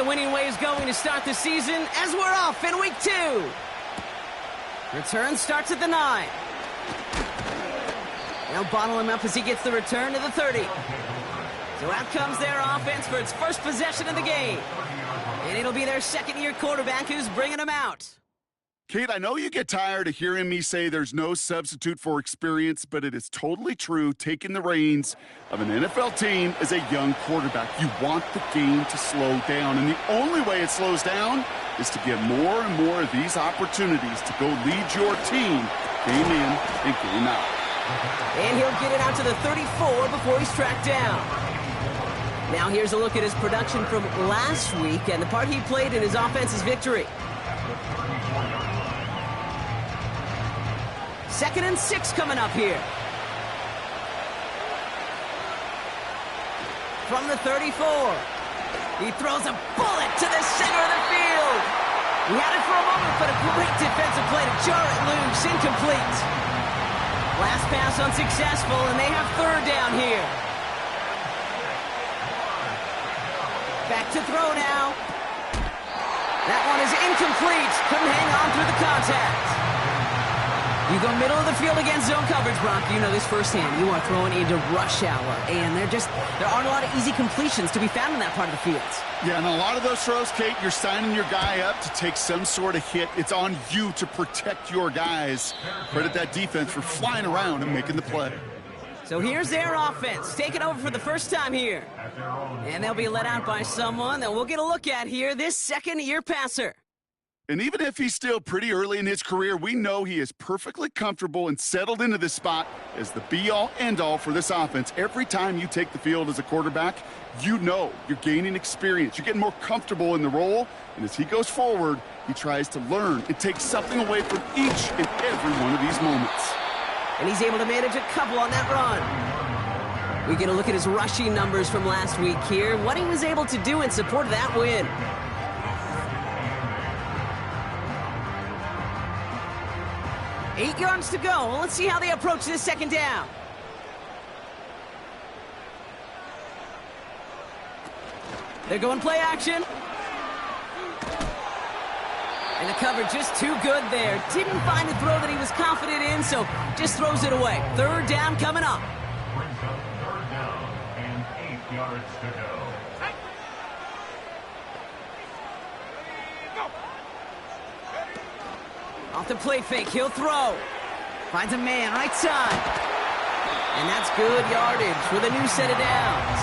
the winning ways going to start the season as we're off in week 2. Return starts at the 9. They'll bottle him up as he gets the return to the 30. So out comes their offense for its first possession of the game. And it'll be their second-year quarterback who's bringing them out. Kate, I know you get tired of hearing me say there's no substitute for experience, but it is totally true taking the reins of an NFL team as a young quarterback. You want the game to slow down, and the only way it slows down is to get more and more of these opportunities to go lead your team game in and game out. And he'll get it out to the 34 before he's tracked down. Now here's a look at his production from last week and the part he played in his offense's victory. 2nd and 6 coming up here. From the 34. He throws a bullet to the center of the field. He had it for a moment, but a great defensive play to jar it loose. Incomplete. Last pass unsuccessful, and they have 3rd down here. Back to throw now. That one is incomplete. Couldn't hang on through the contact. You go middle of the field against zone coverage, Brock. You know this firsthand. You are throwing into rush hour, and there aren't a lot of easy completions to be found in that part of the field. Yeah, and a lot of those throws, Kate, you're signing your guy up to take some sort of hit. It's on you to protect your guys. Credit that defense for flying around and making the play. So here's their offense, taking over for the first time here. And they'll be let out by someone that we'll get a look at here, this second-year passer. And even if he's still pretty early in his career, we know he is perfectly comfortable and settled into this spot as the be-all, end-all for this offense. Every time you take the field as a quarterback, you know you're gaining experience. You're getting more comfortable in the role, and as he goes forward, he tries to learn and take something away from each and every one of these moments. And he's able to manage a couple on that run. We get a look at his rushing numbers from last week here, what he was able to do in support of that win. 8 yards to go. Well, let's see how they approach this 2nd down. They're going play action. And the coverage just too good there. Didn't find a throw that he was confident in, so just throws it away. 3rd down coming up. Brings up 3rd down and 8 yards to go. Off the play fake, he'll throw. Finds a man, right side. And that's good yardage with a new set of downs.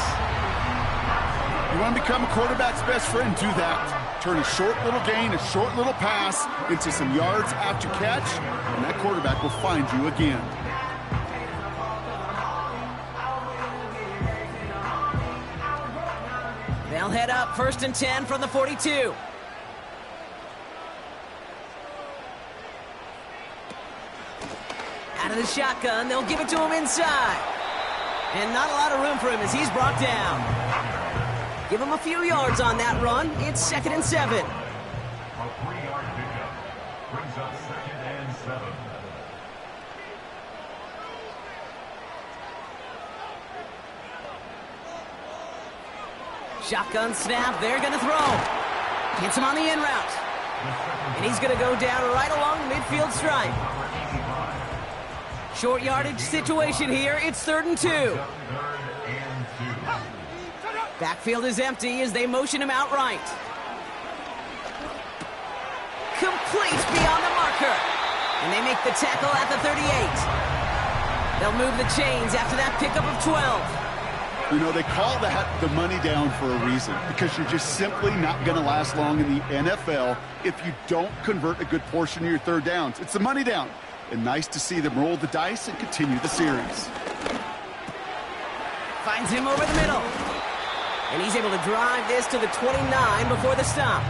You want to become a quarterback's best friend, do that. Turn a short little gain, a short little pass into some yards after catch, and that quarterback will find you again. They'll head up 1st and 10 from the 42. Out of the shotgun, they'll give it to him inside. And not a lot of room for him as he's brought down. Give him a few yards on that run. It's 2nd and 7. A 3-yard pickup brings up 2nd and 7. Shotgun snap, they're going to throw. Hits him on the in route. And he's going to go down right along the midfield stripe. Short yardage situation here. It's 3rd and 2. Backfield is empty as they motion him outright. Complete beyond the marker. And they make the tackle at the 38. They'll move the chains after that pickup of 12. You know, they call that the money down for a reason, because you're just simply not going to last long in the NFL if you don't convert a good portion of your 3rd downs. It's the money down. And nice to see them roll the dice and continue the series. Finds him over the middle. And he's able to drive this to the 29 before the stop.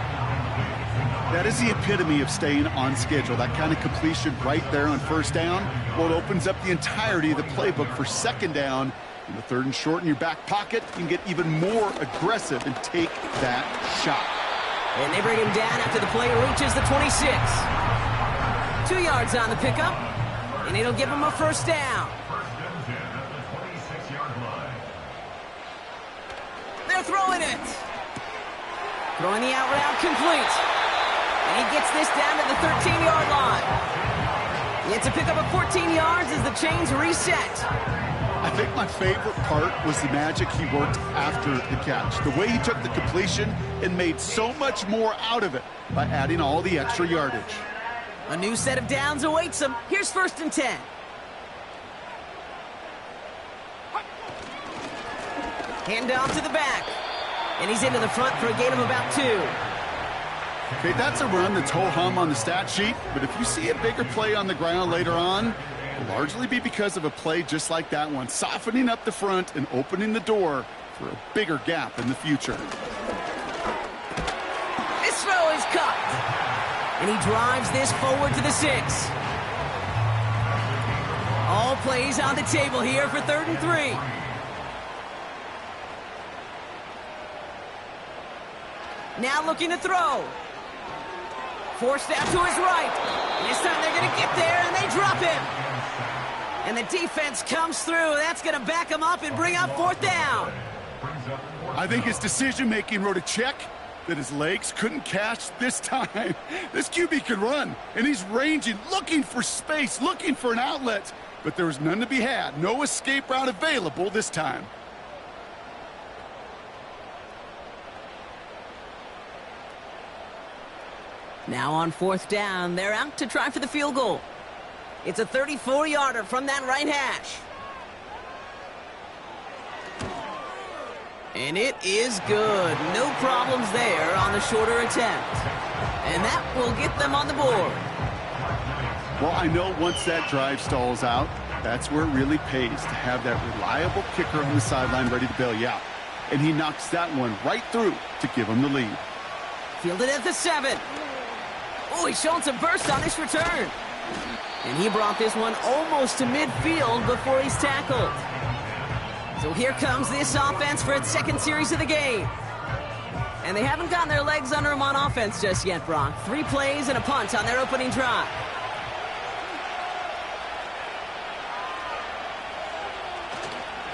That is the epitome of staying on schedule. That kind of completion right there on 1st down. Well, it opens up the entirety of the playbook for 2nd down. In the 3rd and short in your back pocket, you can get even more aggressive and take that shot. And they bring him down after the play reaches the 26. 2 yards on the pickup, and it'll give him a 1st down. 1st and 10 at the 26-yard line. They're throwing it. Throwing the out route complete. And he gets this down to the 13-yard line. It's a pickup of 14 yards as the chains reset. I think my favorite part was the magic he worked after the catch. The way he took the completion and made so much more out of it by adding all the extra yardage. A new set of downs awaits him. Here's 1st and 10. Hand off to the back. And he's into the front for a gain of about 2. Okay, that's a run that's ho-hum on the stat sheet, but if you see a bigger play on the ground later on, it'll largely be because of a play just like that one, softening up the front and opening the door for a bigger gap in the future. This throw is caught. And he drives this forward to the 6. All plays on the table here for 3rd and 3. Now looking to throw. Forced out to his right. This time they're going to get there, and they drop him. And the defense comes through. That's going to back him up and bring up 4th down. I think his decision-making wrote a check that his legs couldn't catch this time. This QB can run, and he's ranging, looking for space, looking for an outlet. But there was none to be had. No escape route available this time. Now on 4th down, they're out to try for the field goal. It's a 34-yarder from that right hash. And it is good. No problems there on the shorter attempt. And that will get them on the board. Well, I know once that drive stalls out, that's where it really pays to have that reliable kicker on the sideline ready to bail you out. And he knocks that one right through to give him the lead. Fielded at the 7. Oh, he's showing some burst on this return. And he brought this one almost to midfield before he's tackled. So here comes this offense for its 2nd series of the game. And they haven't gotten their legs under them on offense just yet, Brock. 3 plays and a punt on their opening drive.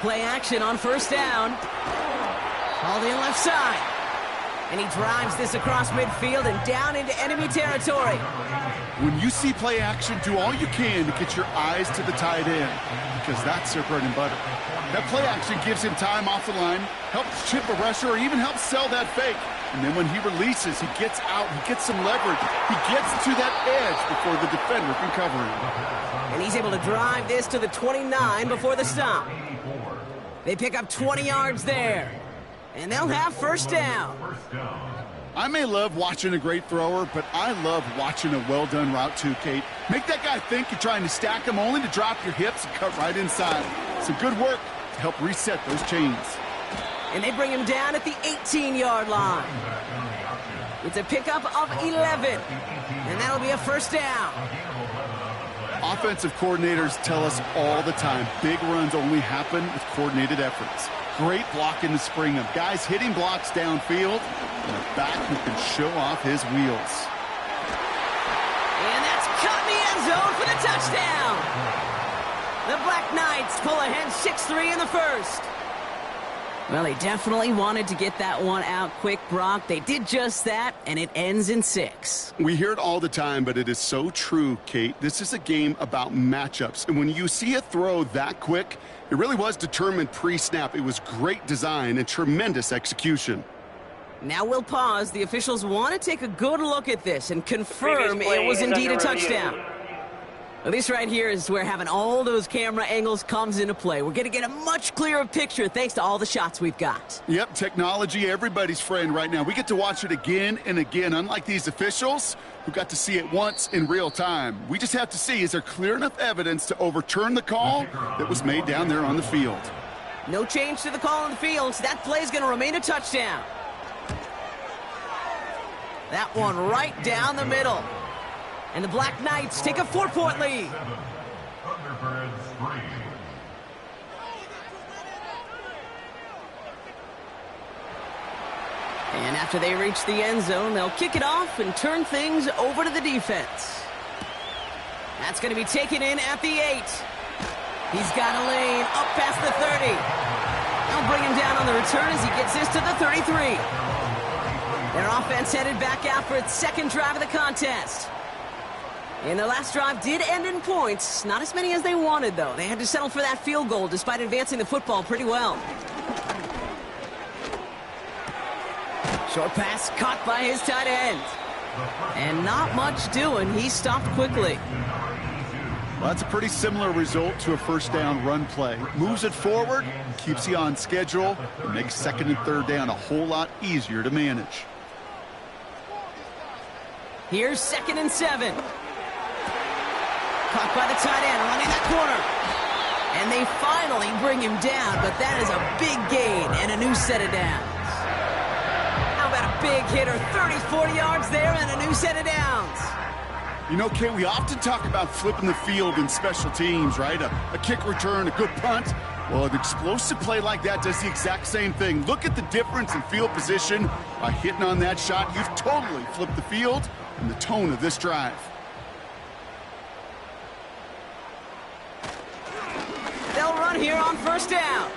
Play action on 1st down. Called in left side. And he drives this across midfield and down into enemy territory. When you see play action, do all you can to get your eyes to the tight end, because that's their bread and butter. That play action gives him time off the line, helps chip a rusher, or even helps sell that fake. And then when he releases, he gets out, he gets some leverage. He gets to that edge before the defender can cover him. And he's able to drive this to the 29 before the stop. They pick up 20 yards there. And they'll have 1st down. I may love watching a great thrower, but I love watching a well-done route too, Kate. Make that guy think you're trying to stack him only to drop your hips and cut right inside. Some good work to help reset those chains. And they bring him down at the 18-yard line. It's a pickup of 11. And that'll be a 1st down. Offensive coordinators tell us all the time, big runs only happen with coordinated efforts. Great blocking to spring them. Guys hitting blocks downfield, and a back who can show off his wheels. And that's caught in the end zone for the touchdown. The Black Knights pull ahead 6-3 in the 1st. Well, they definitely wanted to get that one out quick, Brock. They did just that, and it ends in 6. We hear it all the time, but it is so true, Kate. This is a game about matchups. And when you see a throw that quick, it really was determined pre-snap. It was great design and tremendous execution. Now we'll pause. The officials want to take a good look at this and confirm it was indeed a touchdown. Well, this right here is where having all those camera angles comes into play. We're going to get a much clearer picture thanks to all the shots we've got. Yep, technology, everybody's friend right now. We get to watch it again and again, unlike these officials who got to see it once in real time. We just have to see, is there clear enough evidence to overturn the call that was made down there on the field? No change to the call on the field, so that play is going to remain a touchdown. That one right down the middle. And the Black Knights take a 4-point lead. Thunderbirds 3. And after they reach the end zone, they'll kick it off and turn things over to the defense. That's going to be taken in at the 8. He's got a lane up past the 30. They'll bring him down on the return as he gets this to the 33. Their offense headed back out for its second drive of the contest. And their last drive did end in points. Not as many as they wanted, though. They had to settle for that field goal despite advancing the football pretty well. Short pass caught by his tight end. And not much doing. He stopped quickly. Well, that's a pretty similar result to a first down run play. Moves it forward, keeps you on schedule, and makes second and third down a whole lot easier to manage. Here's 2nd and 7. Caught by the tight end, running that corner. And they finally bring him down, but that is a big gain and a new set of downs. How about a big hitter, 30, 40 yards there and a new set of downs. You know, Kate, we often talk about flipping the field in special teams, right? A kick return, a good punt. Well, an explosive play like that does the exact same thing. Look at the difference in field position. By hitting on that shot, you've totally flipped the field and the tone of this drive. They'll run here on first down.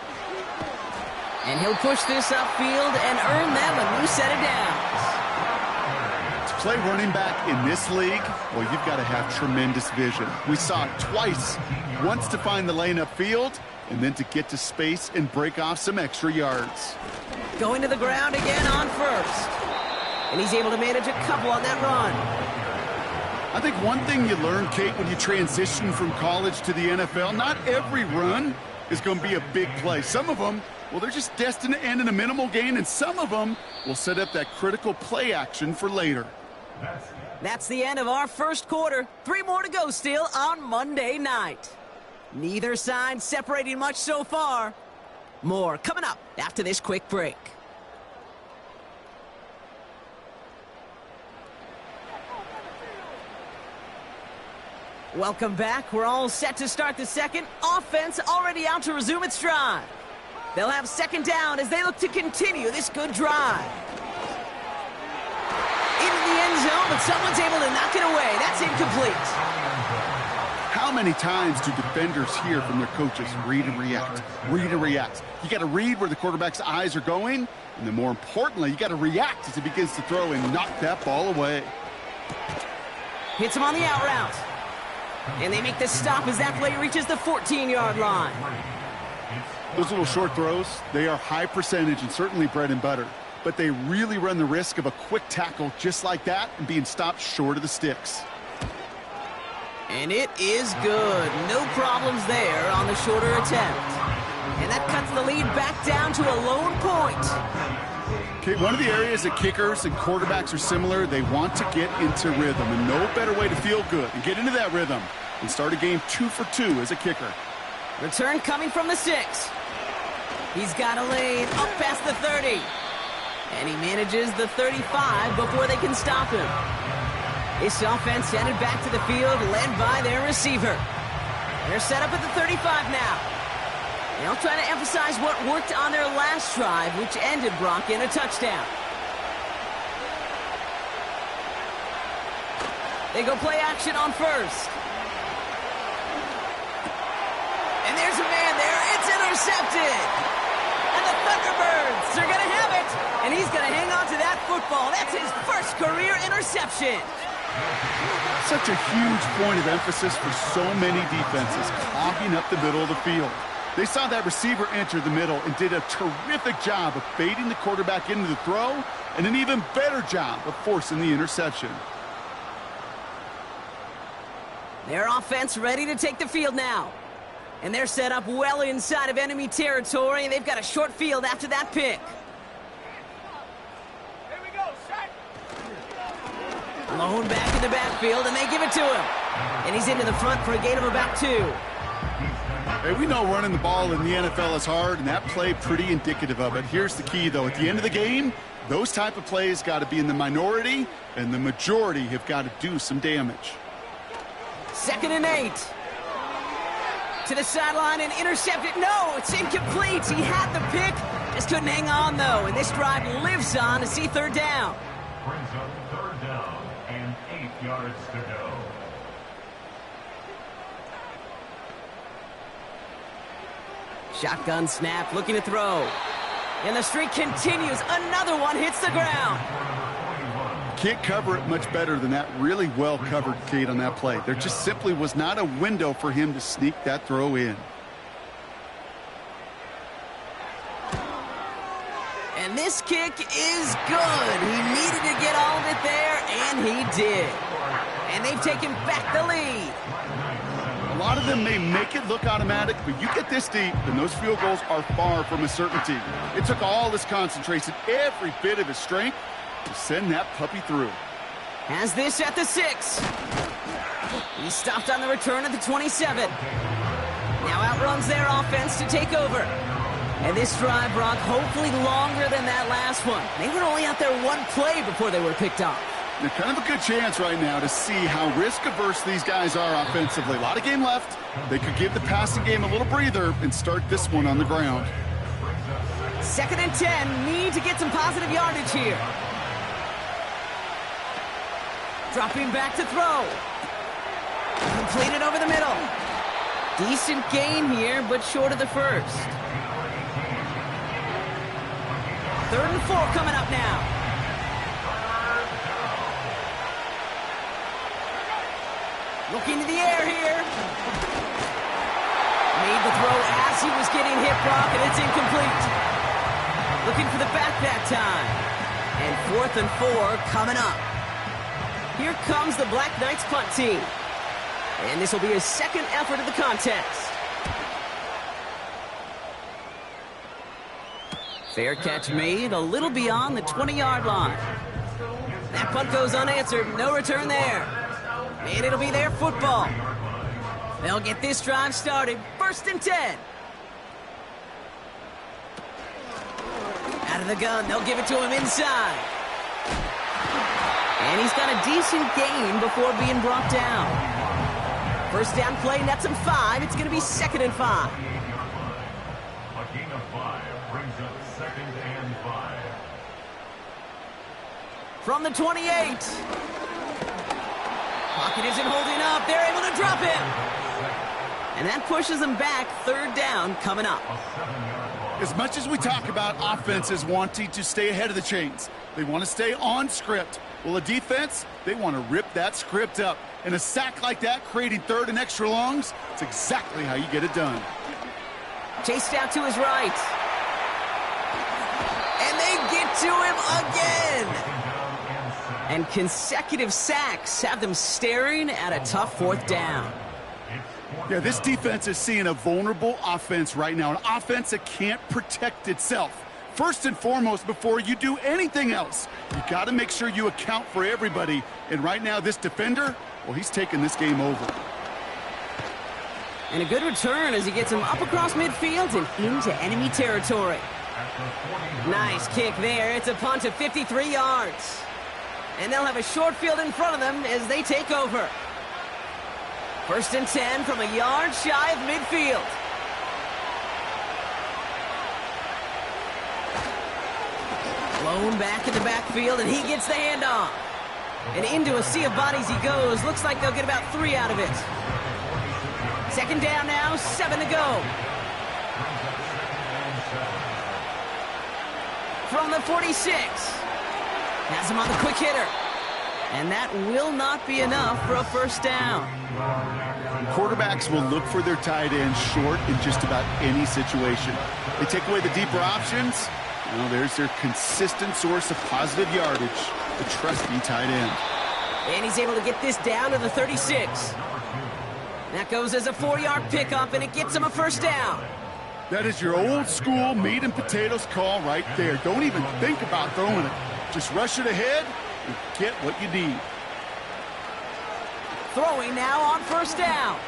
And he'll push this upfield and earn them a new set of downs. To play running back in this league, well, you've got to have tremendous vision. We saw it twice. Once to find the lane upfield, and then to get to space and break off some extra yards. Going to the ground again on first. And he's able to manage a couple on that run. I think one thing you learn, Kate, when you transition from college to the NFL, not every run is going to be a big play. Some of them, well, they're just destined to end in a minimal gain, and some of them will set up that critical play action for later. That's the end of our first quarter. 3 more to go still on Monday night. Neither side separating much so far. More coming up after this quick break. Welcome back. We're all set to start the second. Offense already out to resume its drive. They'll have second down as they look to continue this good drive. Into the end zone, but someone's able to knock it away. That's incomplete. How many times do defenders hear from their coaches, read and react, read and react? You got to read where the quarterback's eyes are going, and then more importantly, you got to react as he begins to throw and knock that ball away. Hits him on the out route. And they make the stop as that play reaches the 14-yard line. Those little short throws, they are high percentage and certainly bread and butter. But they really run the risk of a quick tackle just like that and being stopped short of the sticks. And it is good. No problems there on the shorter attempt. And that cuts the lead back down to a lone point. Okay, one of the areas that kickers and quarterbacks are similar, they want to get into rhythm. And no better way to feel good and get into that rhythm and start a game 2 for 2 as a kicker. Return coming from the 6. He's got a lane up past the 30. And he manages the 35 before they can stop him. This offense headed back to the field, led by their receiver. They're set up at the 35 now. They'll try to emphasize what worked on their last drive, which ended, Brock, in a touchdown. They go play action on first. And there's a man there. It's intercepted. And the Thunderbirds are going to have it. And he's going to hang on to that football. That's his first career interception. Such a huge point of emphasis for so many defenses, clogging up the middle of the field. They saw that receiver enter the middle and did a terrific job of baiting the quarterback into the throw, and an even better job of forcing the interception. Their offense ready to take the field now. And they're set up well inside of enemy territory, and they've got a short field after that pick. Blown back in the backfield, and they give it to him. And he's into the front for a gain of about 2. Hey, we know running the ball in the NFL is hard, and that play pretty indicative of it. Here's the key, though. At the end of the game, those type of plays got to be in the minority, and the majority have got to do some damage. 2nd and 8. To the sideline and intercepted. No, it's incomplete. He had the pick. Just couldn't hang on, though. And this drive lives on to see 3rd down. Brings up 3rd down and 8 yards to go. Shotgun snap, looking to throw. And the streak continues. Another one hits the ground. can't cover it much better than that. Really well covered, Kate, on that play. There just simply was not a window for him to sneak that throw in. And this kick is good. He needed to get all of it there, and he did. And they've taken back the lead. A lot of them may make it look automatic, but you get this deep, and those field goals are far from a certainty. It took all his concentration, every bit of his strength, to send that puppy through. Has this at the 6. He stopped on the return at the 27. Now outruns their offense to take over. And this drive, Brock, hopefully longer than that last one. They were only out there one play before they were picked off. They're kind of a good chance right now to see how risk-averse these guys are offensively. A lot of game left. They could give the passing game a little breather and start this one on the ground. 2nd and 10. Need to get some positive yardage here. Dropping back to throw. Completed over the middle. Decent gain here, but short of the first. 3rd and 4 coming up now. Looking to the air here. Made the throw as he was getting hit, Brock, and it's incomplete. Looking for the back that time. And 4th and 4 coming up. Here comes the Black Knights punt team. And this will be his 2nd effort of the contest. Fair catch made, a little beyond the 20-yard line. That punt goes unanswered, no return there. And it'll be their football. They'll get this drive started, 1st and 10. Out of the gun, they'll give it to him inside. And he's got a decent gain before being brought down. 1st down play nets him 5. It's going to be 2nd and 5. A gain of 5 brings up 2nd and 5. From the 28. Pocket isn't holding up. They're able to drop him. And that pushes them back. 3rd down coming up. As much as we talk about offenses wanting to stay ahead of the chains, they want to stay on script. Well, a defense, they want to rip that script up. And a sack like that, creating 3rd and extra longs, it's exactly how you get it done. Chased out to his right. And they get to him again. And consecutive sacks have them staring at a tough 4th down. Yeah, this defense is seeing a vulnerable offense right now, an offense that can't protect itself. First and foremost, before you do anything else, you got to make sure you account for everybody. And right now, this defender, well, he's taking this game over. And a good return as he gets him up across midfield and into enemy territory. Nice kick there. It's a punt of 53 yards. And they'll have a short field in front of them as they take over. 1st and 10 from a yard shy of midfield. Blown back in the backfield, and he gets the handoff. And into a sea of bodies he goes. Looks like they'll get about 3 out of it. 2nd down now, 7 to go. From the 46. Has him on the quick hitter. And that will not be enough for a 1st down. Quarterbacks will look for their tight end short in just about any situation. They take away the deeper options. Well, there's their consistent source of positive yardage, the trusty tight end. And he's able to get this down to the 36. That goes as a 4-yard pickup, and it gets him a 1st down. That is your old school meat and potatoes call right there. Don't even think about throwing it. Just rush it ahead and get what you need. Throwing now on 1st down.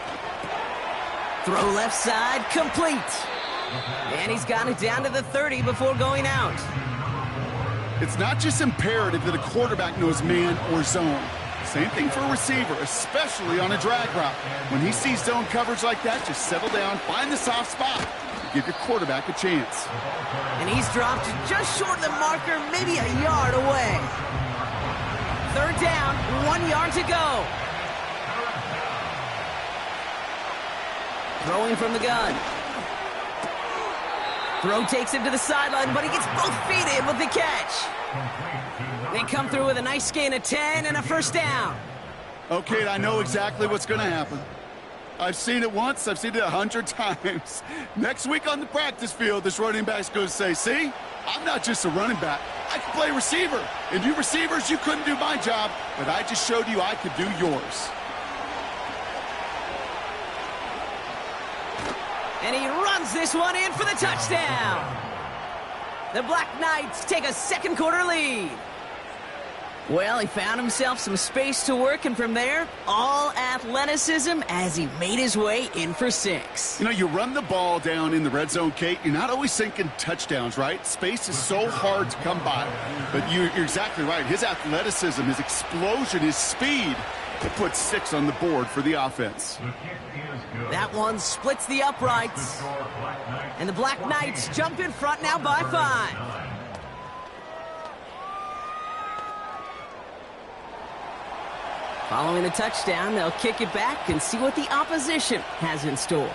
Throw left side, complete. And he's got it down to the 30 before going out. It's not just imperative that a quarterback knows man or zone. Same thing for a receiver, especially on a drag route. When he sees zone coverage like that, just settle down, find the soft spot, and give your quarterback a chance. And he's dropped just short of the marker, maybe a yard away. 3rd down, 1 yard to go. Throwing from the gun. Throw takes him to the sideline, but he gets both feet in with the catch. They come through with a nice gain of 10 and a first down. Okay, I know exactly what's going to happen. I've seen it once, I've seen it 100 times. Next week on the practice field, this running back's going to say, see, I'm not just a running back. I can play receiver. And you receivers, you couldn't do my job, but I just showed you I could do yours. And he runs this one in for the touchdown. The Black Knights take a second quarter lead. Well, he found himself some space to work, and from there, all athleticism as he made his way in for 6. You know, you run the ball down in the red zone, Kate, you're not always thinking touchdowns, right? Space is so hard to come by. But you're exactly right. His athleticism, his explosion, his speed, it puts 6 on the board for the offense. That one splits the uprights. And the Black Knights jump in front now by 5. Following the touchdown, they'll kick it back and see what the opposition has in store.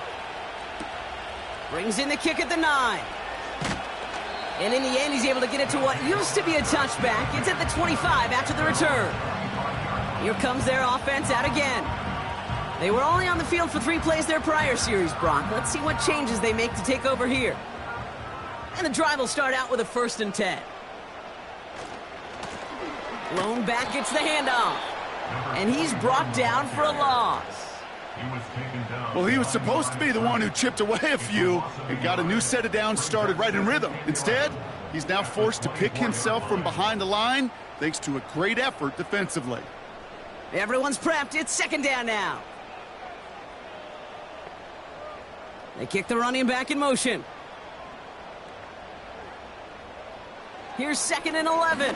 Brings in the kick at the 9. And in the end, he's able to get it to what used to be a touchback. It's at the 25 after the return. Here comes their offense out again. They were only on the field for 3 plays their prior series, Brock. Let's see what changes they make to take over here. And the drive will start out with a 1st and 10. Lone back gets the handoff. And he's brought down for a loss. Well, he was supposed to be the one who chipped away a few and got a new set of downs started right in rhythm. Instead, he's now forced to pick himself from behind the line thanks to a great effort defensively. Everyone's prepped. It's 2nd down now. They kick the running back in motion. Here's 2nd and 11.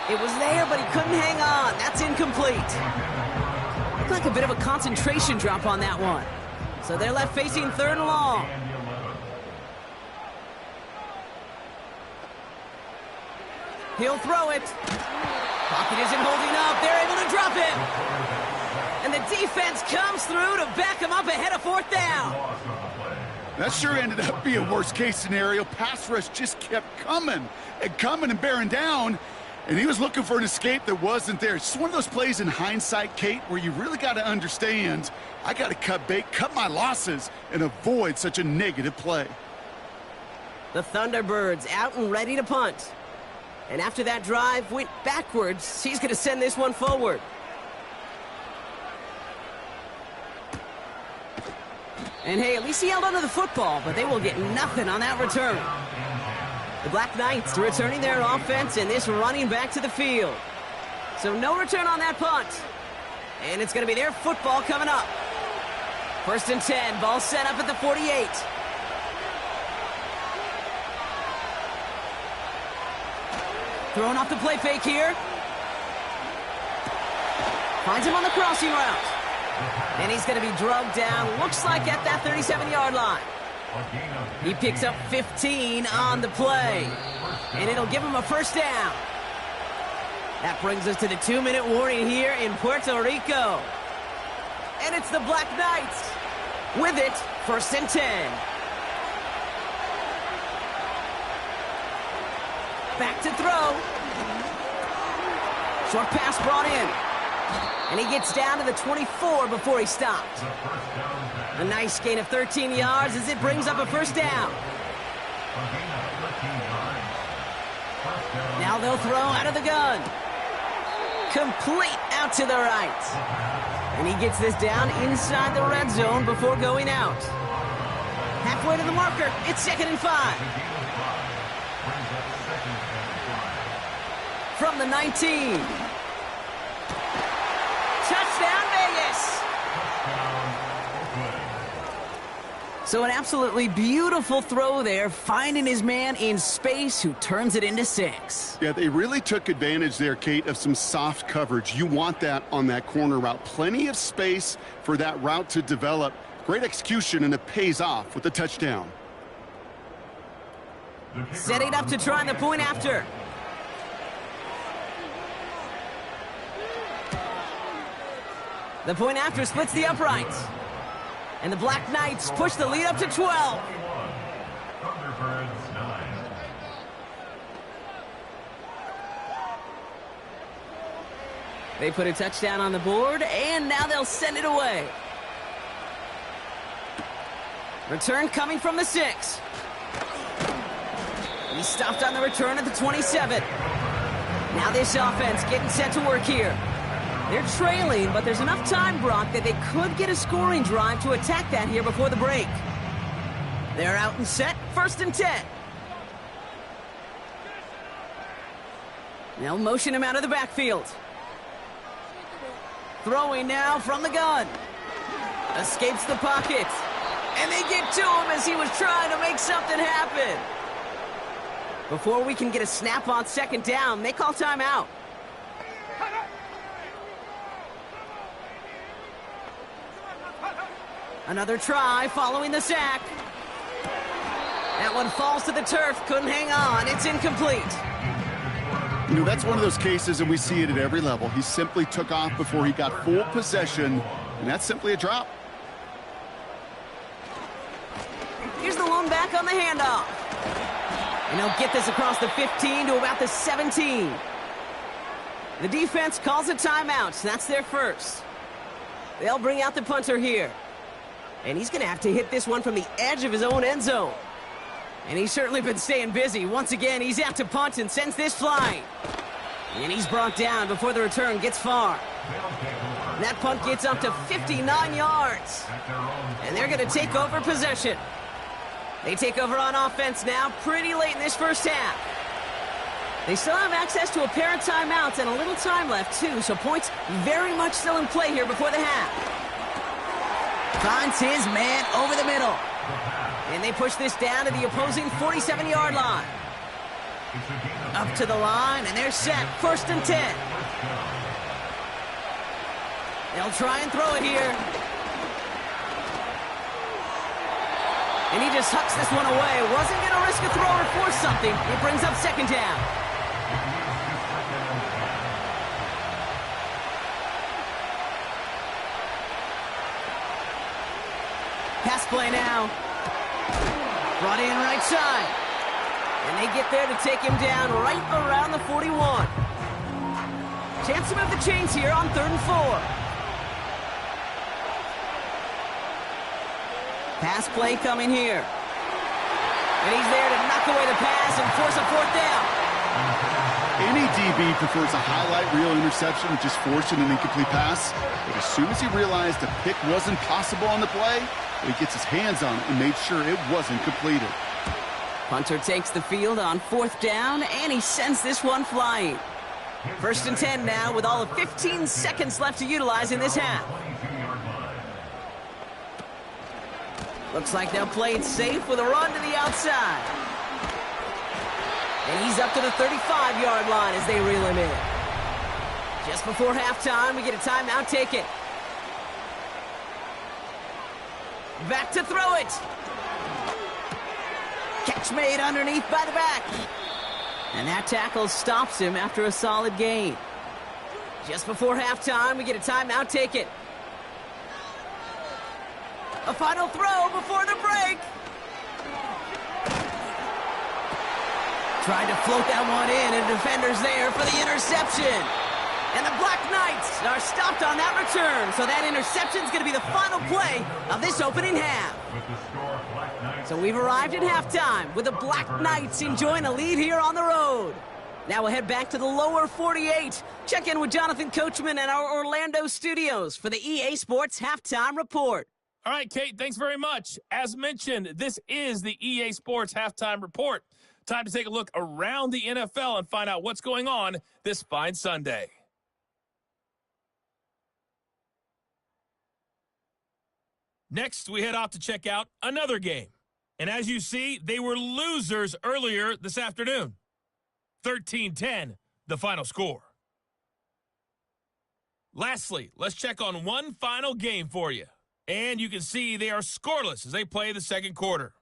It was there, but he couldn't hang on. That's incomplete. Looked like a bit of a concentration drop on that one. So they're left facing 3rd and long. He'll throw it. Pocket isn't holding up. They're able to drop it. And the defense comes through to back him up ahead of 4th down. That sure ended up being a worst-case scenario. Pass rush just kept coming and bearing down. And he was looking for an escape that wasn't there. It's just one of those plays in hindsight, Kate, where you really got to understand, I got to cut bait, cut my losses, and avoid such a negative play. The Thunderbirds out and ready to punt. And after that drive went backwards, he's going to send this one forward. And hey, at least he held onto the football, but they will get nothing on that return. The Black Knights returning their offense and this running back to the field. So no return on that punt. And it's going to be their football coming up. 1st and 10, ball set up at the 48. Throwing off the play fake here. Finds him on the crossing route. And he's going to be drugged down, looks like at that 37-yard line. He picks up 15 on the play. And it'll give him a 1st down. That brings us to the 2-minute warning here in Puerto Rico. And it's the Black Knights. With it, 1st and 10. Back to throw. Short pass brought in. And he gets down to the 24 before he stopped. A nice gain of 13 yards as it brings up a 1st down. Now they'll throw out of the gun. Complete out to the right. And he gets this down inside the red zone before going out. Halfway to the marker, it's 2nd and 5. From the 19. Touchdown, Vegas! So an absolutely beautiful throw there, finding his man in space who turns it into 6. Yeah, they really took advantage there, Kate, of some soft coverage. You want that on that corner route. Plenty of space for that route to develop. Great execution, and it pays off with the touchdown. Setting up to try the point after. The point after splits the uprights. And the Black Knights push the lead up to 12. Thunderbirds 9. They put a touchdown on the board, and now they'll send it away. Return coming from the 6. He stopped on the return at the 27. Now this offense getting set to work here. They're trailing, but there's enough time, Brock, that they could get a scoring drive to attack that here before the break. They're out and set, 1st and 10. They'll motion him out of the backfield. Throwing now from the gun. Escapes the pocket. And they get to him as he was trying to make something happen. Before we can get a snap on 2nd down, they call timeout. Another try following the sack. That one falls to the turf, couldn't hang on, it's incomplete. You know, that's one of those cases, and we see it at every level. He simply took off before he got full possession, and that's simply a drop. Here's the lone back on the handoff. And he'll get this across the 15 to about the 17. The defense calls a timeout. That's their first. They'll bring out the punter here. And he's going to have to hit this one from the edge of his own end zone. And he's certainly been staying busy. Once again, he's out to punt and sends this flying. And he's brought down before the return gets far. That punt gets up to 59 yards. And they're going to take over possession. They take over on offense now pretty late in this first half. They still have access to a pair of timeouts and a little time left, too, so points very much still in play here before the half. Finds his man over the middle. And they push this down to the opposing 47-yard line. Up to the line, and they're set. 1st and 10. They'll try and throw it here. And he just hucks this one away. Wasn't going to risk a throw or force something. It brings up 2nd down. Pass play now. Brought in right side. And they get there to take him down right around the 41. Chance to move the chains here on 3rd and 4. Pass play coming here. And he's there to knock away the pass and force a 4th down. Any DB prefers a highlight reel interception with just forcing an incomplete pass. But as soon as he realized a pick wasn't possible on the play, he gets his hands on it and made sure it wasn't completed. Punter takes the field on 4th down, and he sends this one flying. 1st and 10 now with all of 15 seconds left to utilize in this half. Looks like they'll play it safe with a run to the outside. And he's up to the 35-yard line as they reel him in. Just before halftime, we get a timeout taken. Back to throw it. Catch made underneath by the back. And that tackle stops him after a solid gain. Just before halftime, we get a timeout taken. A final throw before the break. Tried to float that one in, and defender's there for the interception. And the Black Knights are stopped on that return, so that interception's going to be the final play of this opening half. So we've arrived at halftime with the Black Knights enjoying a lead here on the road. Now we'll head back to the lower 48. Check in with Jonathan Coachman at our Orlando studios for the EA Sports Halftime Report. All right, Kate, thanks very much. As mentioned, this is the EA Sports Halftime Report. Time to take a look around the NFL and find out what's going on this fine Sunday. Next, we head off to check out another game. And as you see, they were losers earlier this afternoon. 13-10, the final score. Lastly, let's check on one final game for you. And you can see they are scoreless as they play the second quarter.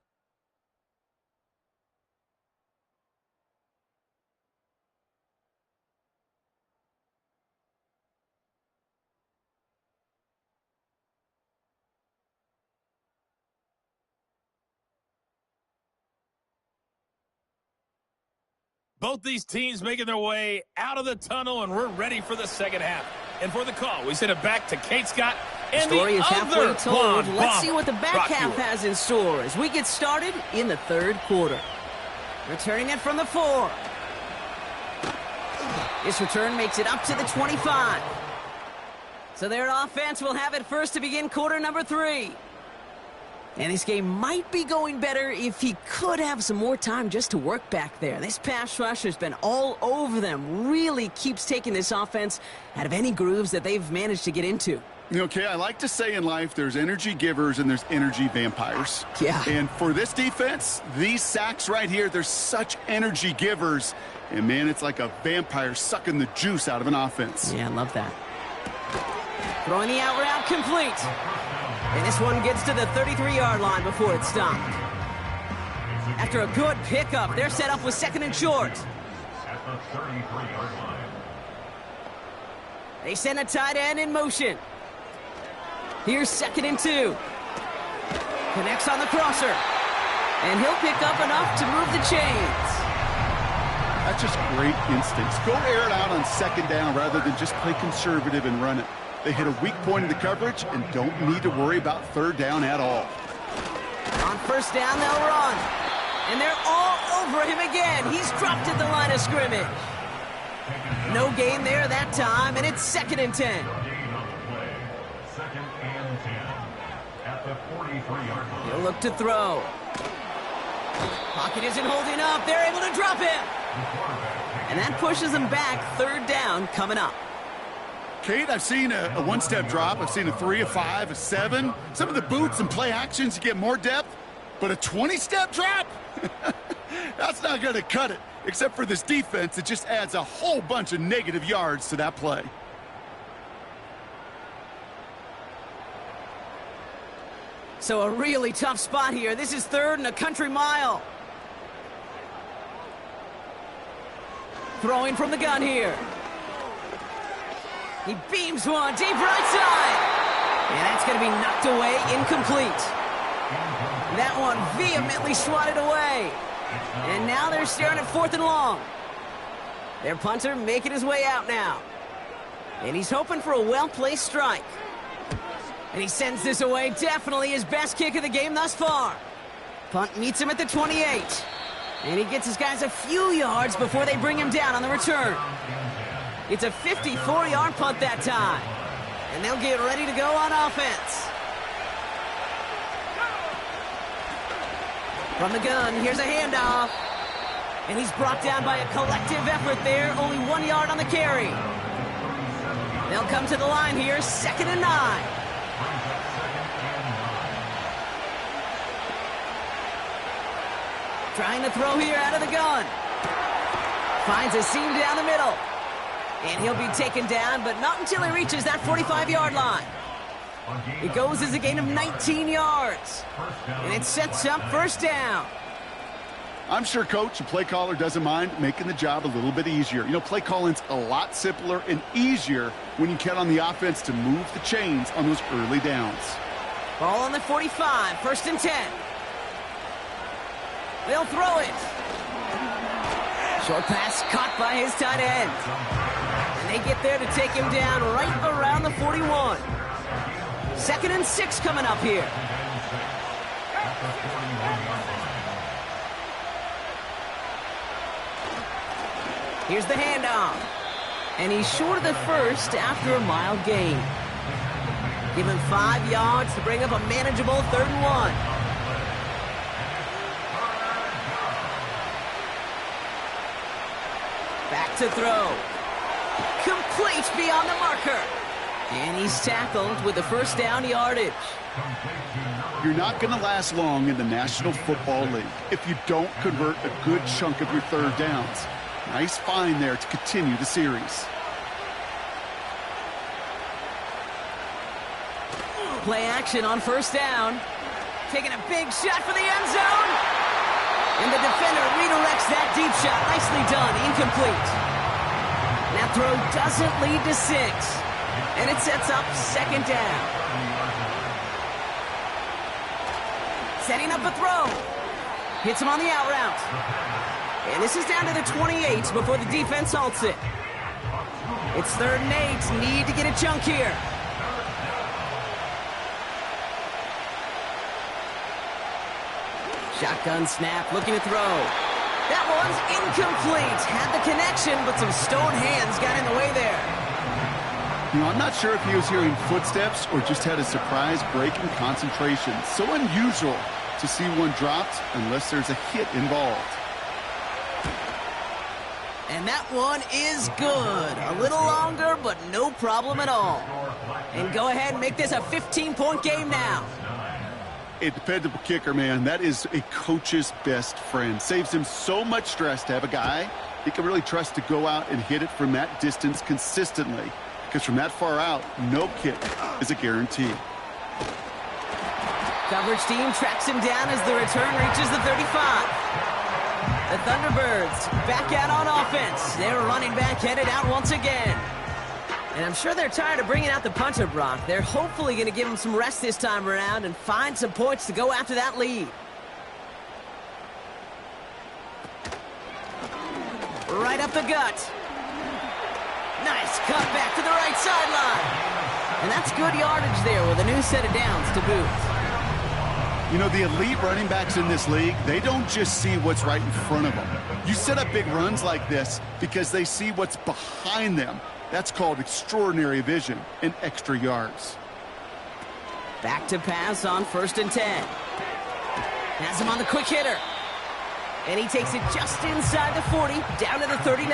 Both these teams making their way out of the tunnel, and we're ready for the second half. And for the call, we send it back to Kate Scott and Story the is halfway other told. blonde Let's bomber, see what the back Brock half Huard. has in store as we get started in the third quarter. Returning it from the 4. This return makes it up to the 25. So their offense will have it first to begin quarter number 3. And this game might be going better if he could have some more time just to work back there. This pass rush has been all over them. Really keeps taking this offense out of any grooves that they've managed to get into. Okay, I like to say in life there's energy givers and there's energy vampires. Yeah. And for this defense, these sacks right here, they're such energy givers. And, man, it's like a vampire sucking the juice out of an offense. Yeah, I love that. Throwing the out route complete. And this one gets to the 33-yard line before it's stopped. After a good pickup, they're set up with 2nd and short. At the 33-yard line. They send a tight end in motion. Here's 2nd and 2. Connects on the crosser. And he'll pick up enough to move the chains. That's just great instincts. Go air it out on 2nd down rather than just play conservative and run it. They hit a weak point in the coverage and don't need to worry about 3rd down at all. On 1st down, they'll run. And they're all over him again. He's dropped at the line of scrimmage. No gain there that time, and it's 2nd and 10. Gain on the play. 2nd and 10. At the 43-yard line. He'll look to throw. Pocket isn't holding up. They're able to drop him. And that pushes them back. 3rd down coming up. Kate, I've seen a one-step drop. I've seen a 3, a 5, a 7. Some of the boots and play actions, you get more depth. But a 20-step drop? That's not going to cut it. Except for this defense, it just adds a whole bunch of negative yards to that play. So a really tough spot here. This is 3rd and a country mile. Throwing from the gun here. He beams one deep right side. And that's going to be knocked away, incomplete. That one vehemently swatted away. And now they're staring at 4th and long. Their punter making his way out now. And he's hoping for a well-placed strike. And he sends this away, definitely his best kick of the game thus far. Punt meets him at the 28. And he gets his guys a few yards before they bring him down on the return. It's a 54-yard punt that time. And they'll get ready to go on offense. From the gun, here's a handoff. And he's brought down by a collective effort there. Only 1 yard on the carry. They'll come to the line here, 2nd and 9. Trying to throw here out of the gun. Finds a seam down the middle. And he'll be taken down, but not until he reaches that 45-yard line. It goes as a gain of 19 yards. And it sets up 1st down. I'm sure coach and play caller doesn't mind making the job a little bit easier. You know, play calling's a lot simpler and easier when you count on the offense to move the chains on those early downs. Ball on the 45, 1st and 10. They'll throw it. Short pass caught by his tight end. And they get there to take him down right around the 41. 2nd and 6 coming up here. Here's the handoff. And he's short of the 1st after a mild gain. Give him 5 yards to bring up a manageable 3rd and 1. Back to throw. Complete beyond the marker. And he's tackled with the 1st down yardage. You're not going to last long in the National Football League if you don't convert a good chunk of your 3rd downs. Nice find there to continue the series. Play action on 1st down. Taking a big shot for the end zone. And the defender redirects that deep shot. Nicely done. Incomplete. That throw doesn't lead to 6. And it sets up 2nd down. Setting up a throw. Hits him on the out route. And this is down to the 28 before the defense halts it. It's 3rd and 8. Need to get a chunk here. Shotgun snap, looking to throw. That one's incomplete. Had the connection, but some stone hands got in the way there. You know, I'm not sure if he was hearing footsteps or just had a surprise break in concentration. So unusual to see one dropped unless there's a hit involved. And that one is good. A little longer, but no problem at all. And go ahead and make this a 15-point game now. A dependable kicker, man. That is a coach's best friend. Saves him so much stress to have a guy he can really trust to go out and hit it from that distance consistently. Because from that far out, no kick is a guarantee. Coverage team tracks him down as the return reaches the 35. The Thunderbirds back out on offense. Their running back headed out once again. And I'm sure they're tired of bringing out the punter, Brock. They're hopefully going to give him some rest this time around and find some points to go after that lead. Right up the gut. Nice cut back to the right sideline. And that's good yardage there with a new set of downs to boot. You know, the elite running backs in this league, they don't just see what's right in front of them. You set up big runs like this because they see what's behind them. That's called extraordinary vision and extra yards. Back to pass on 1st and 10. Has him on the quick hitter. And he takes it just inside the 40, down to the 39.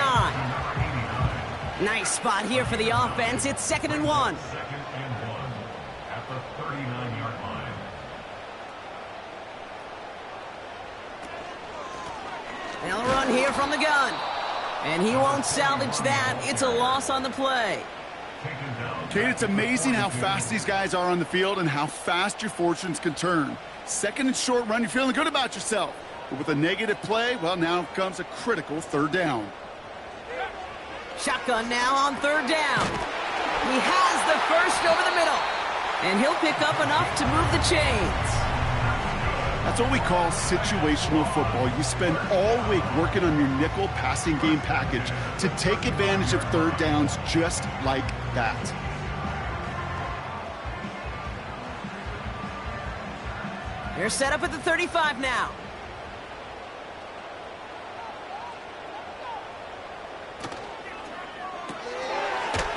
Nice spot here for the offense. It's 2nd and 1. 2nd and 1 at the 39-yard line. They'll run here from the gun. And he won't salvage that. It's a loss on the play. Kate, it's amazing how fast these guys are on the field and how fast your fortunes can turn. 2nd and short run, you're feeling good about yourself. But with a negative play, well, now comes a critical 3rd down. Shotgun now on 3rd down. He has the first over the middle. And he'll pick up enough to move the chains. That's what we call situational football. You spend all week working on your nickel passing game package to take advantage of 3rd downs just like that. They're set up at the 35 now.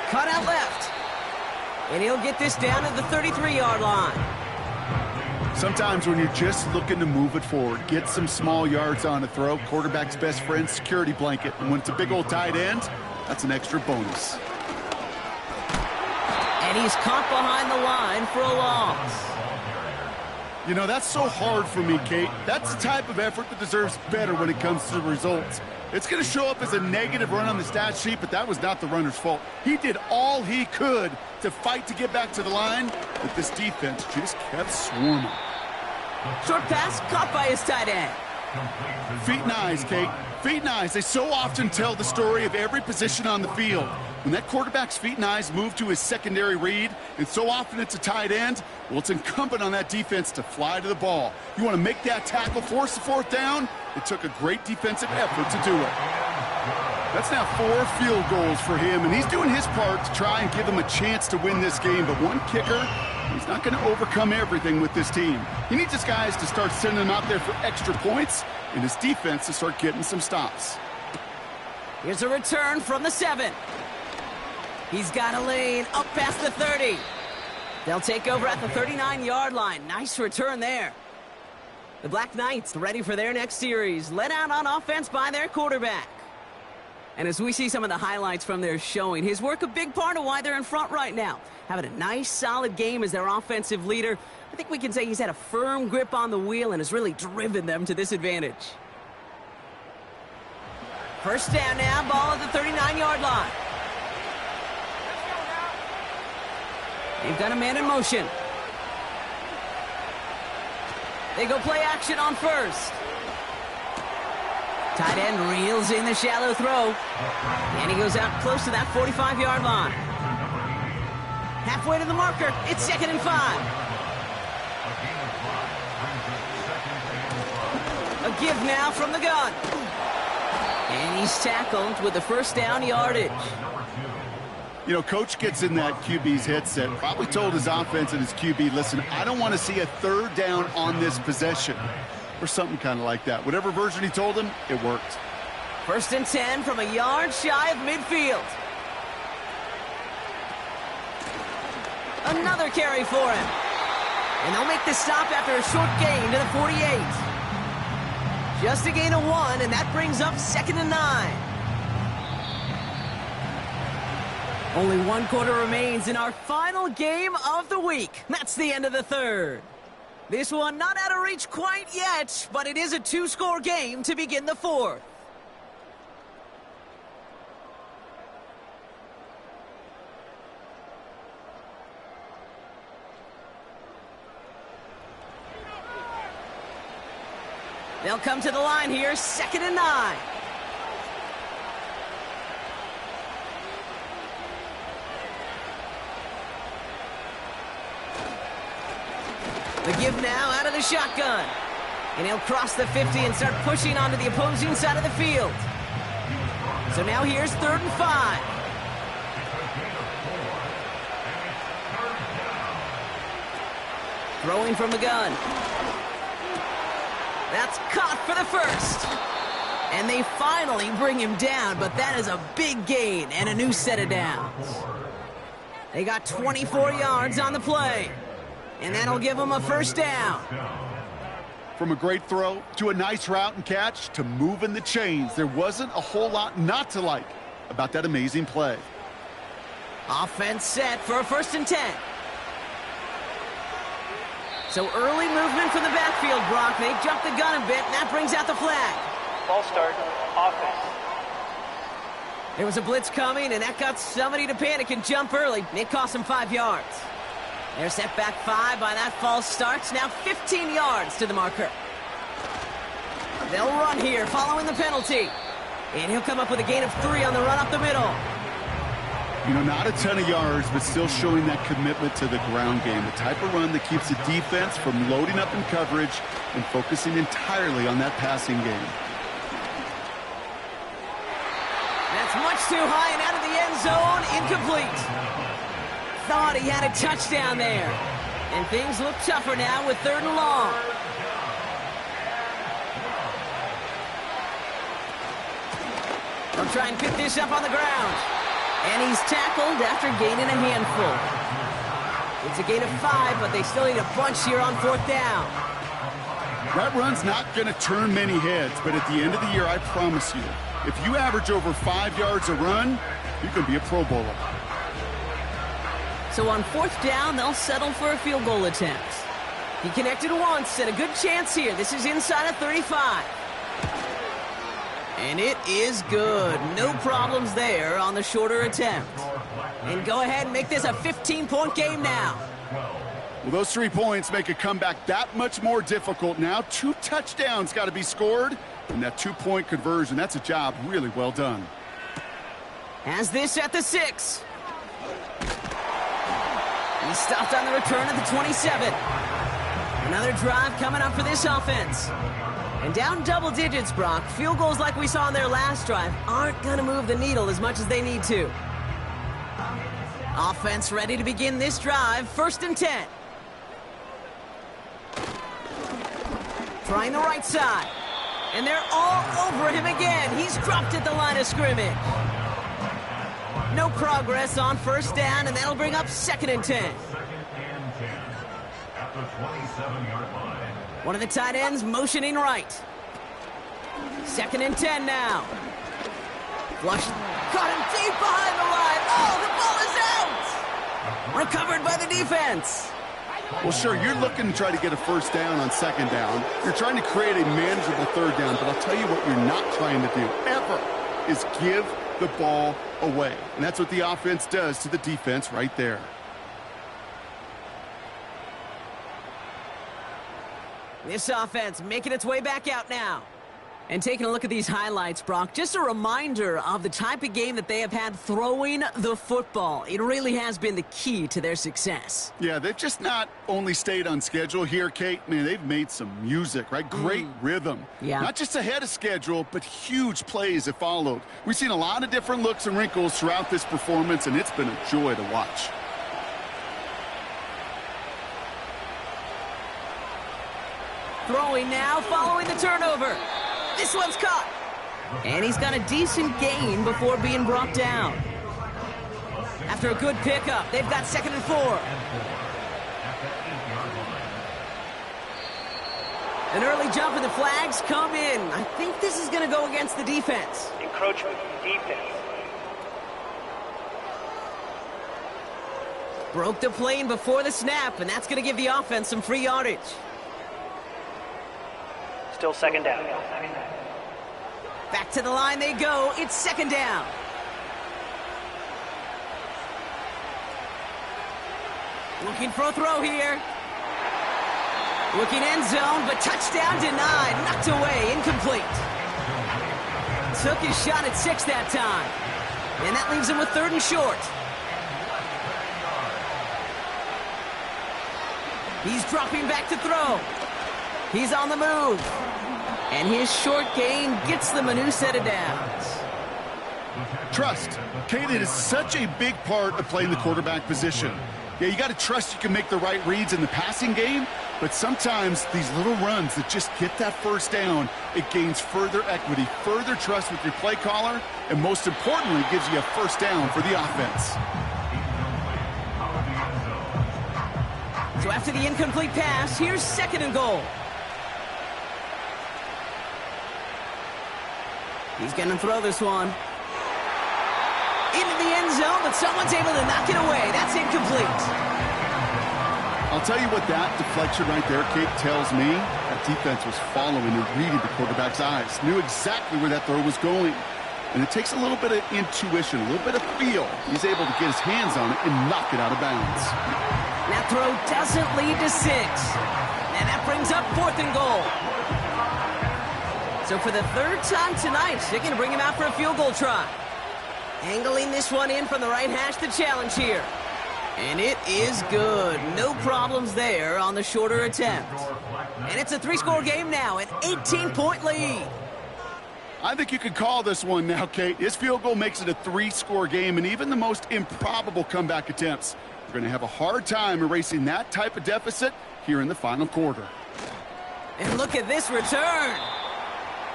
Cut out left. And he'll get this down at the 33-yard line. Sometimes when you're just looking to move it forward, get some small yards on a throw, quarterback's best friend, security blanket. And when it's a big old tight end, that's an extra bonus. And he's caught behind the line for a loss. You know, that's so hard for me, Kate. That's the type of effort that deserves better when it comes to the results. It's going to show up as a negative run on the stat sheet, but that was not the runner's fault. He did all he could to fight to get back to the line, but this defense just kept swarming. Short pass caught by his tight end. Feet and eyes, Kate. Feet and eyes. They so often tell the story of every position on the field. When that quarterback's feet and eyes move to his secondary read, and so often it's a tight end, well, it's incumbent on that defense to fly to the ball. You want to make that tackle, force the 4th down? It took a great defensive effort to do it. That's now 4 field goals for him, and he's doing his part to try and give them a chance to win this game. But one kicker, he's not going to overcome everything with this team. He needs his guys to start sending them out there for extra points, and his defense to start getting some stops. Here's a return from the 7. He's got a lane up past the 30. They'll take over at the 39-yard line. Nice return there. The Black Knights ready for their next series, led out on offense by their quarterback. And as we see some of the highlights from their showing, his work a big part of why they're in front right now. Having a nice, solid game as their offensive leader. I think we can say he's had a firm grip on the wheel and has really driven them to this advantage. 1st down now, ball at the 39-yard line. They've got a man in motion. They go play action on 1st. Tight end reels in the shallow throw. And he goes out close to that 45-yard line. Halfway to the marker. It's 2nd and 5. A give now from the gun. And he's tackled with the 1st down yardage. You know, coach gets in that QB's headset, probably told his offense and his QB, listen, I don't want to see a third down on this possession, or something kind of like that. Whatever version he told him, it worked. 1st and 10 from a yard shy of midfield. Another carry for him. And they'll make the stop after a short gain to the 48. Just a gain of 1, and that brings up 2nd and 9. Only 1 quarter remains in our final game of the week. That's the end of the 3rd. This one not out of reach quite yet, but it is a 2-score game to begin the 4th. They'll come to the line here, 2nd and 9. The give now out of the shotgun. And he'll cross the 50 and start pushing onto the opposing side of the field. So now here's 3rd and 5. Throwing from the gun. That's caught for the 1st. And they finally bring him down, but that is a big gain and a new set of downs. They got 24 yards on the play. And that'll give them a 1st down. From a great throw to a nice route and catch to moving the chains, there wasn't a whole lot not to like about that amazing play. Offense set for a 1st and 10. So early movement from the backfield, Brock. They jumped the gun a bit, and that brings out the flag. Ball start, offense. There was a blitz coming, and that got somebody to panic and jump early. It cost them 5 yards. They're set back 5 by that false start. Now 15 yards to the marker. They'll run here following the penalty. And he'll come up with a gain of 3 on the run up the middle. You know, not a ton of yards, but still showing that commitment to the ground game. The type of run that keeps the defense from loading up in coverage and focusing entirely on that passing game. That's much too high and out of the end zone. Incomplete. Thought he had a touchdown there. And things look tougher now with 3rd and long. They'll try and pick this up on the ground. And he's tackled after gaining a handful. It's a gain of 5, but they still need a bunch here on 4th down. That run's not going to turn many heads, but at the end of the year, I promise you, if you average over 5 yards a run, you can be a Pro Bowler. So on 4th down, they'll settle for a field goal attempt. He connected once, and a good chance here. This is inside of 35. And it is good. No problems there on the shorter attempt. And go ahead and make this a 15-point game now. Well, those 3 points make a comeback that much more difficult now. 2 touchdowns got to be scored. And that 2-point conversion, that's a job really well done. Has this at the 6. He stopped on the return at the 27. Another drive coming up for this offense. And down double digits, Brock. Field goals like we saw on their last drive aren't going to move the needle as much as they need to. Offense ready to begin this drive. 1st and 10. Trying the right side. And they're all over him again. He's dropped at the line of scrimmage. No progress on 1st down, and that'll bring up 2nd and 10. 2nd and 10 at the 27-yard line. One of the tight ends motioning right. 2nd and 10 now. Flush. Caught him deep behind the line. Oh, the ball is out. Recovered by the defense. Well, sure, you're looking to try to get a 1st down on 2nd down. You're trying to create a manageable 3rd down, but I'll tell you what you're not trying to do, ever, is give the ball away. And that's what the offense does to the defense right there. This offense making its way back out now. And taking a look at these highlights, Brock, just a reminder of the type of game that they have had throwing the football. It really has been the key to their success. Yeah, they've just not only stayed on schedule here, Kate. Man, they've made some music, right? Great rhythm. Yeah. Not just ahead of schedule, but huge plays have followed. We've seen a lot of different looks and wrinkles throughout this performance, and it's been a joy to watch. Throwing now, following the turnover. This one's caught. And he's got a decent gain before being brought down. After a good pickup, they've got 2nd and 4. An early jump and the flags come in. I think this is going to go against the defense. Encroachment defense. Broke the plane before the snap, and that's going to give the offense some free yardage. Still 2nd down. Back to the line they go. It's 2nd down. Looking for a throw here. Looking end zone, but touchdown denied. Knocked away, incomplete. Took his shot at 6 that time. And that leaves him with 3rd and short. He's dropping back to throw. He's on the move. And his short gain gets them a new set of downs. Trust. Kate, it is such a big part of playing the quarterback position. Yeah, you got to trust you can make the right reads in the passing game, but sometimes these little runs that just get that 1st down, it gains further equity, further trust with your play caller, and most importantly, gives you a 1st down for the offense. So after the incomplete pass, here's 2nd and goal. He's going to throw this one. Into the end zone, but someone's able to knock it away. That's incomplete. I'll tell you what that deflection right there, Kate, tells me. That defense was following and reading the quarterback's eyes. Knew exactly where that throw was going. And it takes a little bit of intuition, a little bit of feel. He's able to get his hands on it and knock it out of bounds. That throw doesn't lead to 6. And that brings up 4th and goal. So for the 3rd time tonight, they're going to bring him out for a field goal try. Angling this one in from the right hash, the challenge here. And it is good. No problems there on the shorter attempt. And it's a 3-score game now, an 18-point lead. I think you could call this one now, Kate. His field goal makes it a 3-score game, and even the most improbable comeback attempts are going to have a hard time erasing that type of deficit here in the final quarter. And look at this return.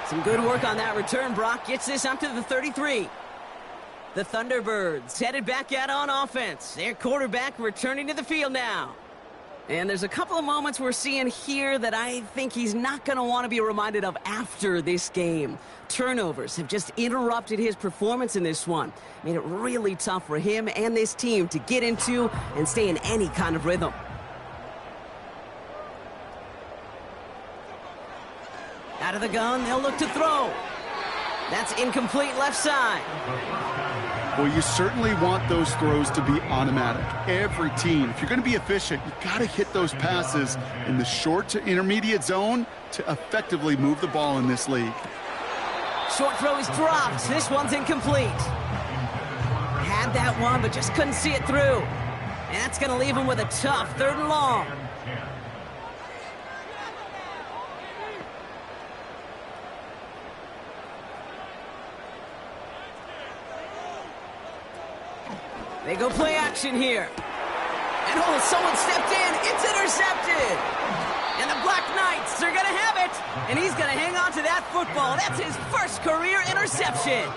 Some good work on that return. Brock gets this up to the 33. The Thunderbirds headed back out on offense. Their quarterback returning to the field now. And there's a couple of moments we're seeing here that I think he's not going to want to be reminded of after this game. Turnovers have just interrupted his performance in this one. Made it really tough for him and this team to get into and stay in any kind of rhythm. Out of the gun, they'll look to throw. That's incomplete left side. Well, you certainly want those throws to be automatic. Every team, if you're going to be efficient, you got to hit those passes in the short to intermediate zone to effectively move the ball in this league. Short throw is dropped. This one's incomplete. Had that one, but just couldn't see it through. And that's going to leave him with a tough 3rd and long. They go play action here. And oh, someone stepped in. It's intercepted. And the Black Knights are going to have it. And he's going to hang on to that football. That's his 1st career interception.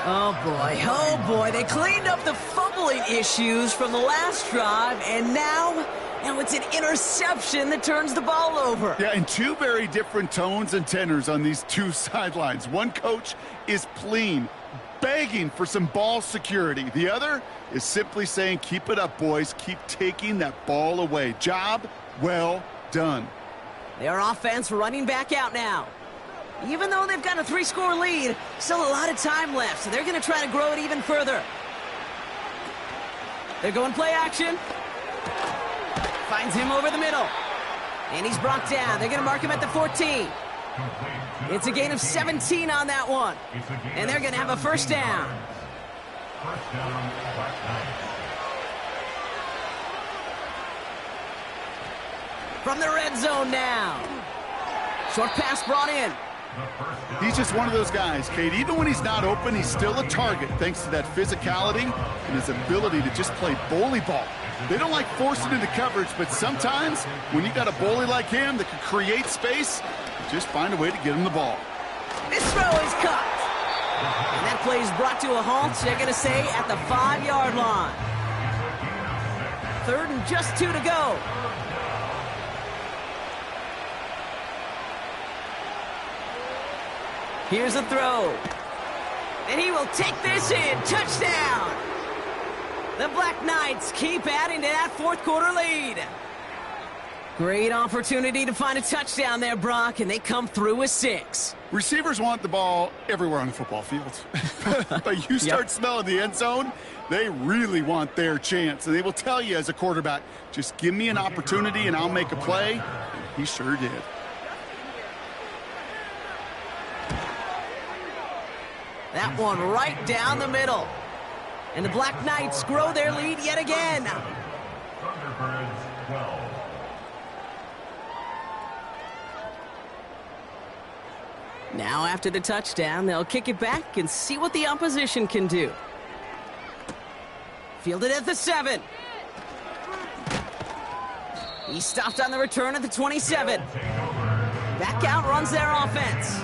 Oh, boy. Oh, boy. They cleaned up the fumbling issues from the last drive. And now it's an interception that turns the ball over. Yeah, and 2 very different tones and tenors on these 2 sidelines. One coach is pleading, begging for some ball security. The other is simply saying, keep it up, boys. Keep taking that ball away. Job well done. Their offense running back out now. Even though they've got a 3-score lead, still a lot of time left, so they're going to try to grow it even further. They're going play action. Finds him over the middle. And he's brought down. They're going to mark him at the 14. It's a gain of 17 on that one. And they're going to have a first down. First down, Black Knights. From the red zone now. Short pass brought in. He's just one of those guys, Kate. Even when he's not open, he's still a target thanks to that physicality and his ability to just play bully ball. They don't like forcing into coverage, but sometimes when you got a bully like him that can create space, just find a way to get him the ball. This throw is cut. And that play is brought to a halt, they're going to say, at the 5-yard line. 3rd and just 2 to go. Here's a throw. And he will take this in. Touchdown! The Black Knights keep adding to that 4th quarter lead. Great opportunity to find a touchdown there, Brock, and they come through with 6. Receivers want the ball everywhere on the football field. But you start smelling the end zone, they really want their chance. And they will tell you as a quarterback, just give me an opportunity and I'll make a play. And he sure did. That one right down the middle. And the Black Knights grow their lead yet again. Thunderbirds 12. Now after the touchdown, they'll kick it back and see what the opposition can do. Fielded at the 7. He stopped on the return at the 27. Back out runs their offense.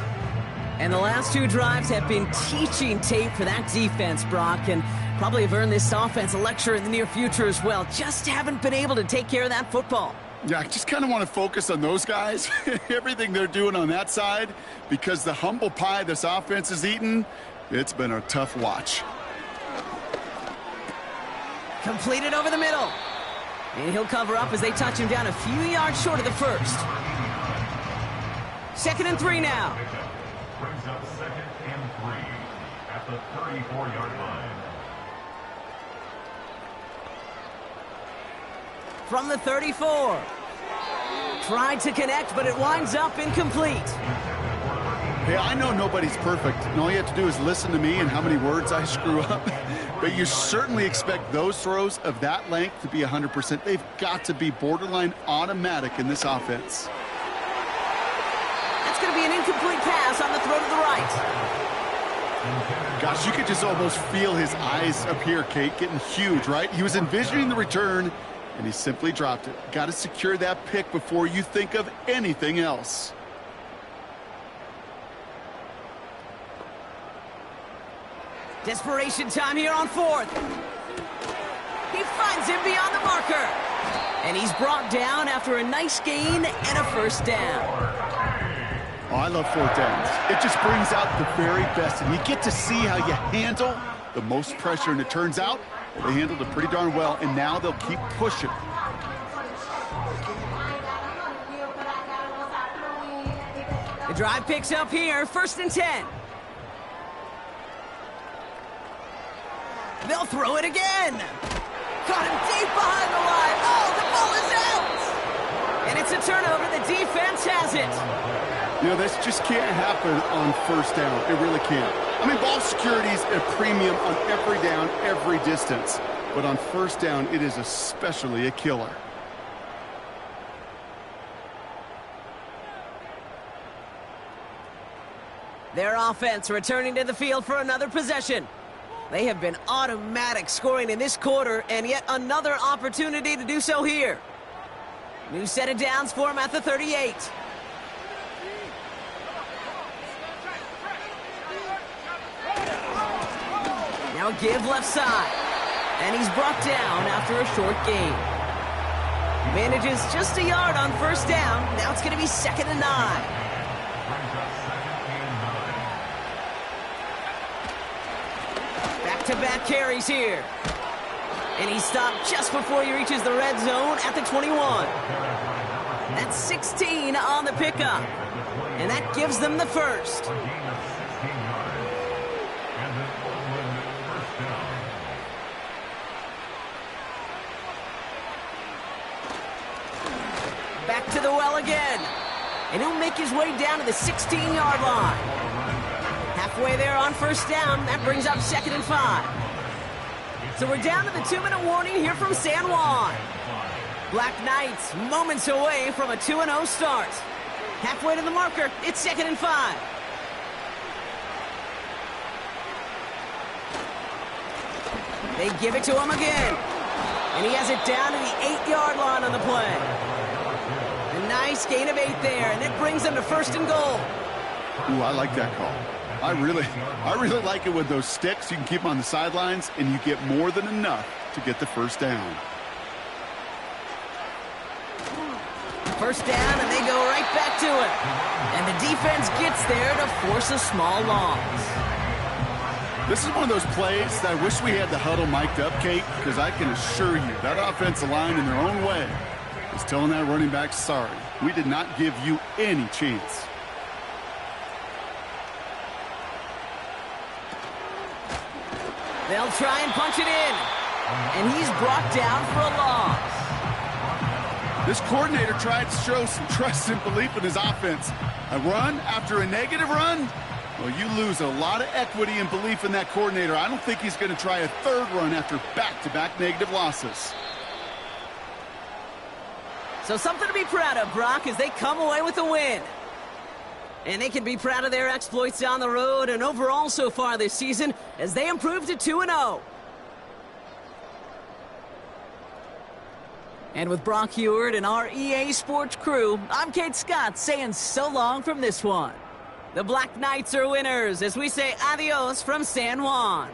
And the last 2 drives have been teaching tape for that defense, Brock, and probably have earned this offense a lecture in the near future as well. Just haven't been able to take care of that football. Yeah, I just kind of want to focus on those guys, everything they're doing on that side, because the humble pie this offense has eaten, it's been a tough watch. Completed over the middle. And he'll cover up as they touch him down a few yards short of the 1st. 2nd and 3 now. Brings up 2nd and 3 at the 34-yard line. From the 34. Tried to connect, but it winds up incomplete. Hey, I know nobody's perfect, and all you have to do is listen to me and how many words I screw up. But you certainly expect those throws of that length to be 100%. They've got to be borderline automatic in this offense. That's going to be an incomplete pass on the throw to the right. Gosh, you could just almost feel his eyes up here, Kate, getting huge, right? He was envisioning the return, and he simply dropped it. Got to secure that pick before you think of anything else. Desperation time here on 4th. He finds him beyond the marker. And he's brought down after a nice gain and a first down. Oh, I love 4th downs. It just brings out the very best, and you get to see how you handle the most pressure, and it turns out they handled it pretty darn well, and now they'll keep pushing. The drive picks up here, 1st and 10. They'll throw it again. Caught him deep behind the line. Oh, the ball is out. And it's a turnover. The defense has it. You know, this just can't happen on 1st down. It really can't. I mean, ball security is a premium on every down, every distance. But on 1st down, it is especially a killer. Their offense returning to the field for another possession. They have been automatic scoring in this quarter, and yet another opportunity to do so here. New set of downs for him at the 38. Now a give left side. And he's brought down after a short gain. Manages just a yard on 1st down. Now it's going to be 2nd and 9. Back-to-back carries here. And he stopped just before he reaches the red zone at the 21. That's 16 on the pickup. And that gives them the 1st. Back to the well again. And he'll make his way down to the 16-yard line. Halfway there on first down. That brings up 2nd and 5. So we're down to the 2-minute warning here from San Juan. Black Knights moments away from a 2-0 start. Halfway to the marker, it's 2nd and 5. They give it to him again. And he has it down to the 8-yard line on the play. A nice gain of 8 there, and it brings them to 1st and goal. Ooh, I like that call. I really like it with those sticks. You can keep them on the sidelines, and you get more than enough to get the first down. First down, and they go right back to it. And the defense gets there to force a small loss. This is one of those plays that I wish we had the huddle mic'd up, Kate, because I can assure you that offensive line in their own way is telling that running back, sorry, we did not give you any chance. They'll try and punch it in. And he's brought down for a loss. This coordinator tried to show some trust and belief in his offense. A run after a negative run? Well, you lose a lot of equity and belief in that coordinator. I don't think he's going to try a third run after back-to-back negative losses. So something to be proud of, Brock, as they come away with a win. And they can be proud of their exploits down the road and overall so far this season as they improve to 2-0. And with Brock Heward and our EA Sports crew, I'm Kate Scott saying so long from this one. The Black Knights are winners as we say adios from San Juan.